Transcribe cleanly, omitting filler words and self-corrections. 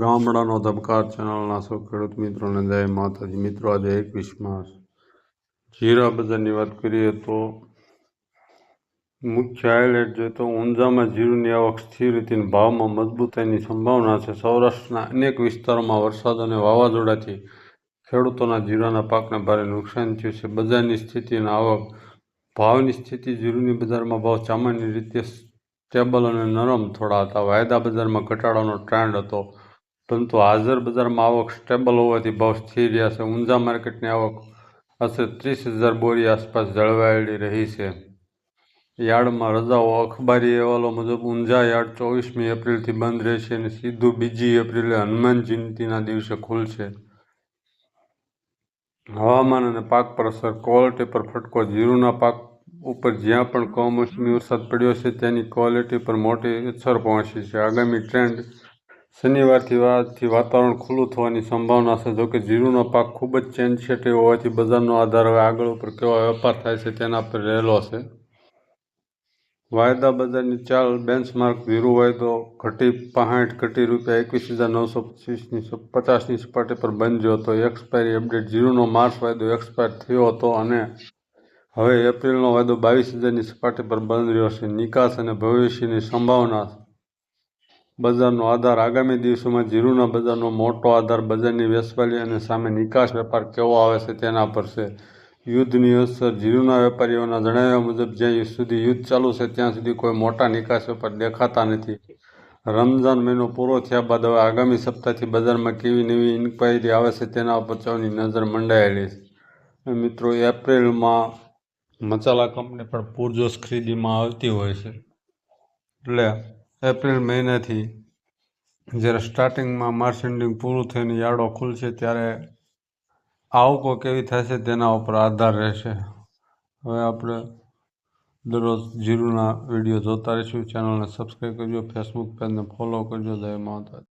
ગામડાનો ધબકાર ચેનલના સૌ ખેડૂત મિત્રોને જય માતાજી. મિત્રો, આજે 21 માર્ચ જીરા બજારની વાત કરીએ તો મુખ્ય હાઇલાઇટ જોઈએ તો ઊંઝામાં જીરુની આવક સ્થિર હતી અને ભાવમાં મજબૂતાઈની સંભાવના છે. સૌરાષ્ટ્રના અનેક વિસ્તારોમાં વરસાદ અને વાવાઝોડાથી ખેડૂતોના જીરાના પાકને ભારે નુકસાન થયું છે. બજારની સ્થિતિ અને આવક ભાવની સ્થિતિ જીરુની બજારમાં ભાવ સામાન્ય રીતે સ્ટેબલ અને નરમ થોડા હતા. વાયદા બજારમાં ઘટાડાનો ટ્રેન્ડ હતો, પરંતુ હાજર બજારમાં આવક સ્ટેબલ હોવાથી ભાવ સ્થિર રહ્યા છે. ઊંઝા માર્કેટની આવક આશરે 30,000 બોરી આસપાસ જળવાયેલી રહી છે. યાર્ડમાં રજાઓ અખબારી અહેવાલો મુજબ ઊંઝા યાર્ડ 24મી એપ્રિલથી બંધ રહેશે અને સીધું 2 એપ્રિલે હનુમાન જયંતિના દિવસે ખુલશે. હવામાન અને પાક પર અસર. ક્વોલિટી પર ફટકો. જીરુના પાક ઉપર જ્યાં પણ કમોસમી વરસાદ પડ્યો છે તેની ક્વોલિટી પર મોટી અસર પહોંચી છે. આગામી ટ્રેન્ડ શનિવારથી વાતાવરણ ખુલ્લું થવાની સંભાવના છે. જોકે જીરુનો પાક ખૂબ જ સેન્સિટિવ હોવાથી બજારનો આધાર હવે આગળ ઉપર કેવો વેપાર થાય છે તેના પર રહેલો છે. વાયદા બજારની ચાલ. બેન્ચમાર્ક જીરુ વાયદો ઘટી 65 ઘટી ₹21,950ની સપાટી પર બંધ હતો. Expiry update. જીરુનો માર્ચ વાયદો એક્સપાયર થયો હતો અને હવે એપ્રિલનો વાયદો 22,000ની સપાટી પર બંધ રહ્યો છે. નિકાસ અને ભવિષ્યની સંભાવના. બજારનો આધાર. આગામી દિવસોમાં જીરુના બજારનો મોટો આધાર બજારની વેચવાલી અને સામે નિકાસ વેપાર કેવો આવે છે તેના પર છે. યુદ્ધની અસર. જીરુના વેપારીઓના જણાવ્યા મુજબ જ્યાં સુધી યુદ્ધ ચાલુ છે ત્યાં સુધી કોઈ મોટા નિકાસ વેપાર દેખાતા નથી. રમઝાન મહિનો પૂરો થયા બાદ હવે આગામી સપ્તાહથી બજારમાં કેવી નવી ઇન્ક્વાયરી આવે છે તેના ઉપર સૌની નજર મંડાયેલી છે. મિત્રો, એપ્રિલમાં મસાલા કંપની પણ પૂરજોશ ખરીદીમાં આવતી હોય છે, એટલે એપ્રિલ મહિનાથી જ્યારે સ્ટાર્ટિંગમાં માર્ચ એન્ડિંગ પૂરું થઈને યાર્ડો ખુલશે ત્યારે આવકો કેવી થશે તેના ઉપર આધાર રહેશે. હવે આપણે દરરોજ જીરુના વિડીયો જોતા રહીશું. ચેનલને સબસ્ક્રાઈબ કરજો, ફેસબુક પેજને ફોલો કરજો. જય માતા.